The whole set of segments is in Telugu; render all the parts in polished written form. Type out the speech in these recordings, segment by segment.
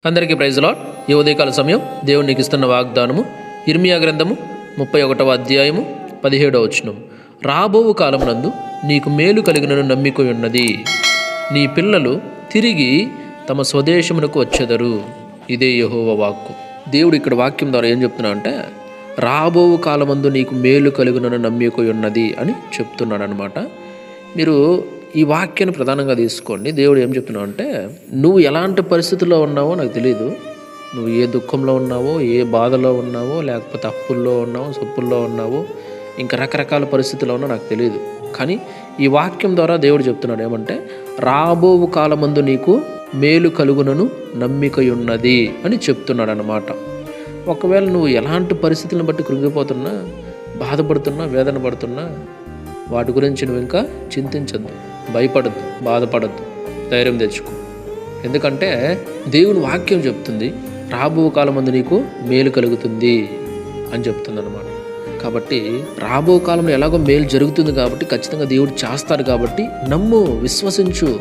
అందరికీ ప్రైజ్ లార్డ్. ఈ ఉదయకాల సమయం దేవుడు నీకు ఇస్తున్న వాగ్దానము ఇర్మియా గ్రంథము 31వ అధ్యాయము 17వ వచనం. రాబోవు కాలమునందు నీకు మేలు కలిగినను నమ్మిక ఉన్నది, నీ పిల్లలు తిరిగి తమ స్వదేశమునకు వచ్చెదరు. ఇదే యెహోవా వాక్కు. దేవుడు ఇక్కడ వాక్యం ద్వారా ఏం చెప్తున్నా అంటే, రాబోవు కాలమందు నీకు మేలు కలుగునను నమ్మిక ఉన్నది అని చెప్తున్నాడు అనమాట. మీరు ఈ వాక్యాన్ని ప్రధానంగా తీసుకోండి. దేవుడు ఏం చెప్తున్నావు అంటే, నువ్వు ఎలాంటి పరిస్థితుల్లో ఉన్నావో నాకు తెలియదు. నువ్వు ఏ దుఃఖంలో ఉన్నావో, ఏ బాధలో ఉన్నావో, లేకపోతే అప్పుల్లో ఉన్నావో, సొప్పుల్లో ఉన్నావో, ఇంకా రకరకాల పరిస్థితుల్లో ఉన్నా నాకు తెలియదు. కానీ ఈ వాక్యం ద్వారా దేవుడు చెప్తున్నాడు ఏమంటే, రాబోవు కాలమందు నీకు మేలు కలుగునను నమ్మిక ఉన్నది అని చెప్తున్నాడు అన్నమాట. ఒకవేళ నువ్వు ఎలాంటి పరిస్థితులను బట్టి కృంగిపోతున్నా, బాధపడుతున్నా, వేదన పడుతున్నా, వాటి గురించి నువ్వు ఇంకా చింతించద్దు, భయపడద్దు, బాధపడద్దు, ధైర్యం తెచ్చుకో. ఎందుకంటే దేవుని వాక్యం చెప్తుంది, రాబో కాలమందు నీకు మేలు కలుగుతుంది అని చెప్తుంది అనమాట. కాబట్టి రాబో కాలంలో ఎలాగో మేలు జరుగుతుంది కాబట్టి, ఖచ్చితంగా దేవుడు చేస్తాడు కాబట్టి నమ్ము, విశ్వసించు,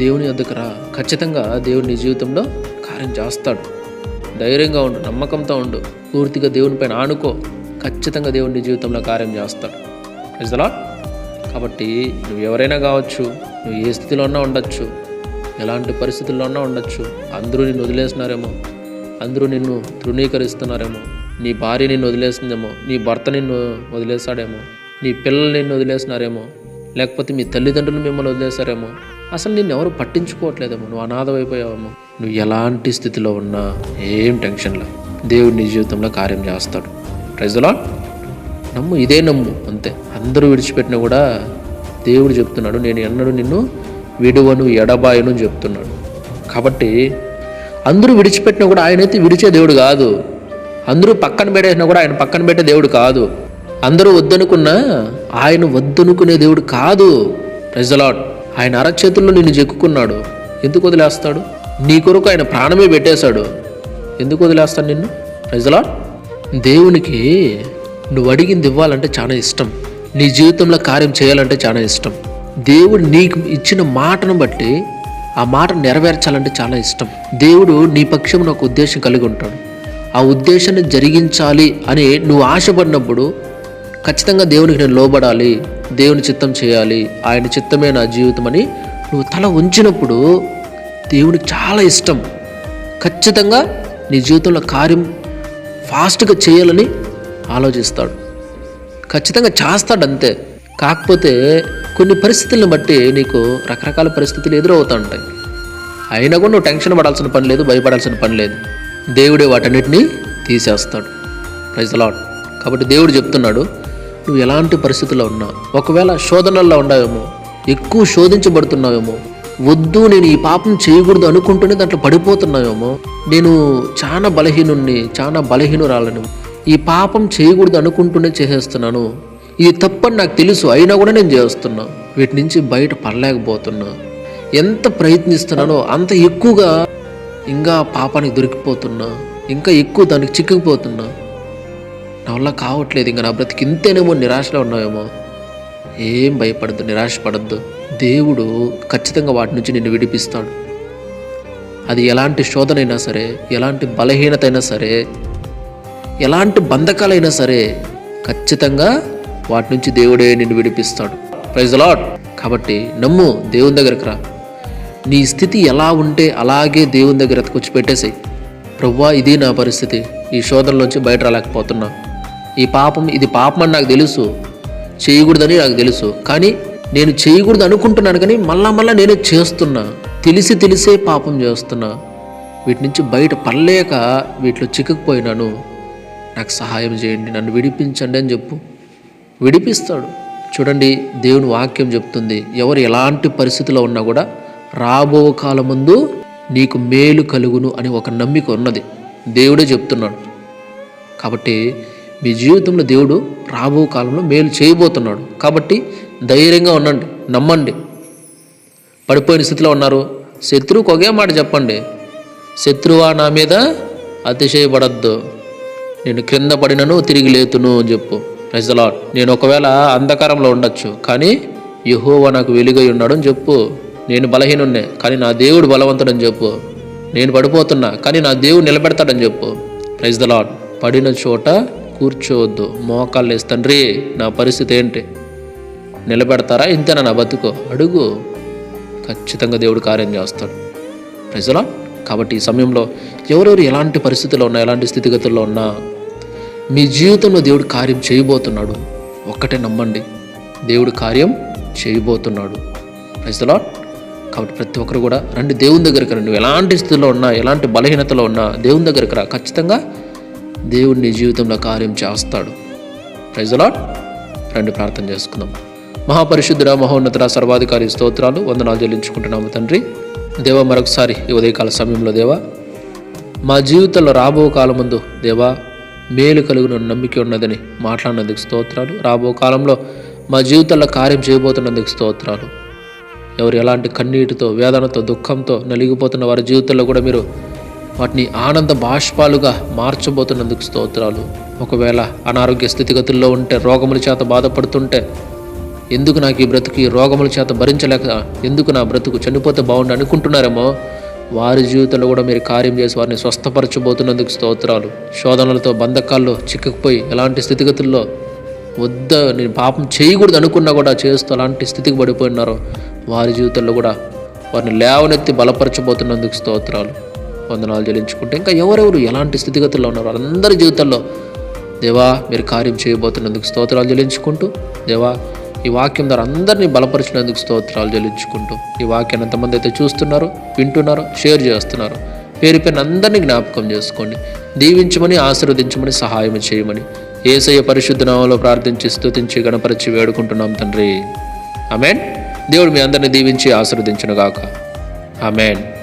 దేవుని వద్దకు రా. ఖచ్చితంగా దేవుడు నీ జీవితంలో కార్యం చేస్తాడు. ధైర్యంగా ఉండు, నమ్మకంతో ఉండు, పూర్తిగా దేవుని పైన ఆనుకో. ఖచ్చితంగా దేవుడు నీ జీవితంలో కార్యం చేస్తాడు. Praise the lord. కాబట్టి నువ్వు ఎవరైనా కావచ్చు, నువ్వు ఏ స్థితిలో ఉన్నా ఉండొచ్చు, ఎలాంటి పరిస్థితుల్లో ఉన్నా ఉండొచ్చు. అందరూ నిన్ను వదిలేస్తున్నారేమో, అందరూ నిన్ను తృణీకరిస్తున్నారేమో, నీ భార్య నిన్ను వదిలేసిందేమో, నీ భర్త నిన్ను వదిలేస్తాడేమో, నీ పిల్లలు నిన్ను వదిలేస్తున్నారేమో, లేకపోతే మీ తల్లిదండ్రులు మిమ్మల్ని వదిలేస్తారేమో, అసలు నిన్ను ఎవరు పట్టించుకోవట్లేదేమో, నువ్వు అనాథమైపోయావేమో. నువ్వు ఎలాంటి స్థితిలో ఉన్నా ఏం టెన్షన్లా, దేవుడు నీ జీవితంలో కార్యం చేస్తాడు. Praise the lord. నమ్ము, ఇదే నమ్ము, అంతే. అందరూ విడిచిపెట్టినా కూడా దేవుడు చెప్తున్నాడు, నేను ఎన్నడూ నిన్ను విడువను, ఎడబాయను అని చెప్తున్నాడు. కాబట్టి అందరూ విడిచిపెట్టినా కూడా ఆయనైతే విడిచే దేవుడు కాదు. అందరూ పక్కన పెట్టేసినా కూడా ఆయన పక్కన పెట్టే దేవుడు కాదు. అందరూ వద్దనుకున్నా ఆయన వద్దనుకునే దేవుడు కాదు. Praise the lord. ఆయన అరచేతుల్లో నిన్ను చెక్కుకున్నాడు. ఎందుకు వదిలేస్తాడు? నీ కొరకు ఆయన ప్రాణమే పెట్టేశాడు. ఎందుకు వదిలేస్తాడు నిన్ను? Praise the lord. దేవునికి నువ్వు అడిగింది ఇవ్వాలంటే చాలా ఇష్టం. నీ జీవితంలో కార్యం చేయాలంటే చాలా ఇష్టం. దేవుడు నీకు ఇచ్చిన మాటను బట్టి ఆ మాట నెరవేర్చాలంటే చాలా ఇష్టం. దేవుడు నీ పక్షం ఒక ఉద్దేశం కలిగి ఉంటాడు. ఆ ఉద్దేశాన్ని జరిగించాలి అని నువ్వు ఆశపడినప్పుడు ఖచ్చితంగా దేవునికి నేను లోబడాలి, దేవుని చిత్తం చేయాలి, ఆయన చిత్తమే నా జీవితం అని నువ్వు తల ఉంచినప్పుడు దేవునికి చాలా ఇష్టం. ఖచ్చితంగా నీ జీవితంలో కార్యం ఫాస్ట్గా చేయాలని ఆలోచిస్తాడు. ఖచ్చితంగా చేస్తాడు, అంతే. కాకపోతే కొన్ని పరిస్థితులను బట్టి నీకు రకరకాల పరిస్థితులు ఎదురవుతూ ఉంటాయి. అయినా కూడా నువ్వు టెన్షన్ పడాల్సిన పని లేదు, భయపడాల్సిన పని లేదు. దేవుడే వాటన్నిటిని తీసేస్తాడు. Praise the lord. కాబట్టి దేవుడు చెప్తున్నాడు, నువ్వు ఎలాంటి పరిస్థితుల్లో ఉన్నా, ఒకవేళ శోధనల్లో ఉన్నావేమో, ఎక్కువ శోధించబడుతున్నావేమో, వద్దు నేను ఈ పాపం చేయకూడదు అనుకుంటూనే దాంట్లో పడిపోతున్నావేమో, నేను చాలా బలహీనుణ్ణి, చాలా బలహీనురాలను, ఈ పాపం చేయకూడదు అనుకుంటూనే చేసేస్తున్నాను, ఇది తప్పని నాకు తెలుసు, అయినా కూడా నేను చేస్తున్నా, వీటి నుంచి బయట పడలేకపోతున్నా, ఎంత ప్రయత్నిస్తున్నానో అంత ఎక్కువగా ఇంకా పాపానికి దొరికిపోతున్నా, ఇంకా ఎక్కువ దానికి చిక్కుకుపోతున్నా, నా వల్ల కావట్లేదు, ఇంకా నా బ్రతికి ఇంతేనేమో, నిరాశలో ఉన్నావేమో, ఏం భయపడద్దు, నిరాశపడద్దు. దేవుడు ఖచ్చితంగా వాటి నుంచి నిన్ను విడిపిస్తాడు. అది ఎలాంటి శోధనైనా సరే, ఎలాంటి బలహీనత అయినా సరే, ఎలాంటి బంధకాలైనా సరే, ఖచ్చితంగా వాటి నుంచి దేవుడే నిన్ను విడిపిస్తాడు. Praise the lord. కాబట్టి నమ్ము, దేవుని దగ్గరకు రా. నీ స్థితి ఎలా ఉంటే అలాగే దేవుని దగ్గర ఎత్తుకొచ్చి పెట్టేసాయి. ప్రభువా, ఇది నా పరిస్థితి, ఈ శోధనలోంచి బయట రాలేకపోతున్నా, ఇది పాపం అని నాకు తెలుసు, చేయకూడదని నాకు తెలుసు, కానీ నేను చేయకూడదు అనుకుంటున్నాను, కానీ మళ్ళా నేనే చేస్తున్నా, తెలిసే పాపం చేస్తున్నా, వీటి నుంచి బయట పడలేక వీటిలో చిక్కుకుపోయినాను, నాకు సహాయం చేయండి, నన్ను విడిపించండి అని చెప్పు. విడిపిస్తాడు. చూడండి, దేవుని వాక్యం చెప్తుంది, ఎవరు ఎలాంటి పరిస్థితిలో ఉన్నా కూడా రాబో కాలమందు నీకు మేలు కలుగును అని ఒక నమ్మిక ఉన్నది. దేవుడే చెప్తున్నాడు. కాబట్టి మీ జీవితంలో దేవుడు రాబో కాలంలో మేలు చేయబోతున్నాడు. కాబట్టి ధైర్యంగా ఉండండి, నమ్మండి. పడిపోయిన స్థితిలో ఉన్నారు, శత్రువుకి ఒకే మాట చెప్పండి, శత్రువా నా మీద అతిశయపడద్దు, నేను క్రింద పడినను తిరిగి లేతును అని చెప్పు. Praise the lord. నేను ఒకవేళ అంధకారంలో ఉండొచ్చు, కానీ యెహోవా నాకు వెలుగై ఉన్నాడు అని చెప్పు. నేను బలహీనున్నే, కానీ నా దేవుడు బలవంతుడని చెప్పు. నేను పడిపోతున్నా, కానీ నా దేవుడు నిలబెడతాడని చెప్పు. Praise the lord. పడిన చోట కూర్చోవద్దు, మోకాళ్ళు వేసి తండ్రి నా పరిస్థితి ఏంటి, నిలబెడతారా, ఇంతేనా నా బతుకు అడుగు, ఖచ్చితంగా దేవుడు కార్యం చేస్తాడు. Praise the lord. కాబట్టి ఈ సమయంలో ఎవరెవరు ఎలాంటి పరిస్థితుల్లో ఉన్నా, ఎలాంటి స్థితిగతుల్లో ఉన్నా మీ జీవితంలో దేవుడు కార్యం చేయబోతున్నాడు. ఒక్కటే నమ్మండి, దేవుడు కార్యం చేయబోతున్నాడు. Praise the lord. కాబట్టి ప్రతి ఒక్కరు కూడా రండి, దేవుని దగ్గరికి రండి. నువ్వు ఎలాంటి స్థితిలో ఉన్నా, ఎలాంటి బలహీనతలో ఉన్నా దేవుని దగ్గరికి రా. ఖచ్చితంగా దేవుడు నీ జీవితంలో కార్యం చేస్తాడు. Praise the lord. రండి ప్రార్థన చేసుకుందాం. మహాపరిశుద్ధుడ, మహోన్నతుడ, సర్వాధికారి స్తోత్రాలు, వందనాలు చెల్లించుకుంటున్నాము తండ్రి. దేవా, మరొకసారి ఈ ఉదయకాల సమయంలో దేవా, మా జీవితంలో రాబో కాలం ముందు దేవా మేలు కలుగున నమ్మిక ఉన్నదని మాట్లాడినందుకు స్తోత్రాలు. రాబో కాలంలో మా జీవితంలో కార్యం చేయబోతున్నందుకు స్తోత్రాలు. ఎవరు ఎలాంటి కన్నీటితో, వేదనతో, దుఃఖంతో నలిగిపోతున్న వారి జీవితంలో కూడా మీరు వాటిని ఆనంద బాష్పాలుగా మార్చబోతున్నందుకు స్తోత్రాలు. ఒకవేళ అనారోగ్య స్థితిగతుల్లో ఉంటే, రోగముల చేత బాధపడుతుంటే, ఎందుకు నాకు ఈ బ్రతుకు, ఈ రోగముల చేత భరించలేక ఎందుకు నా బ్రతుకు, చనిపోతే బాగుండు అనుకుంటున్నారేమో, వారి జీవితంలో కూడా మీరు కార్యం చేసి వారిని స్వస్థపరచబోతున్నందుకు స్తోత్రాలు. శోధనలతో, బంధకాల్లో చిక్కుకుపోయి ఎలాంటి స్థితిగతుల్లో నేను పాపం చేయకూడదు అనుకున్నా కూడా చేస్తూ అలాంటి స్థితికి పడిపోయినారో వారి జీవితంలో కూడా వారిని లేవనెత్తి బలపరచబోతున్నందుకు స్తోత్రాలు, వందనాలు చెల్లించుకుంటే, ఇంకా ఎవరెవరు ఎలాంటి స్థితిగతుల్లో ఉన్నారో అందరి జీవితాల్లో దేవా మీరు కార్యం చేయబోతున్నందుకు స్తోత్రాలు చెల్లించుకుంటూ, దేవా ఈ వాక్యం ద్వారా అందరినీ బలపరిచినందుకు స్తోత్రాలు చెల్లించుకుంటూ, ఈ వాక్యాన్ని ఎంతమంది అయితే చూస్తున్నారో, వింటున్నారో, షేర్ చేస్తున్నారో పేరు పేరున అందరినీ జ్ఞాపకం చేసుకోండి. దీవించమని, ఆశీర్వదించమని, సహాయం చేయమని యేసయ్య పరిశుద్ధ నామములో ప్రార్థించి స్తుతించి గణపరిచి వేడుకుంటున్నాం తండ్రి. ఆమేన్. దేవుడు మీ అందరిని దీవించి ఆశీర్వదించును గాక. ఆమేన్.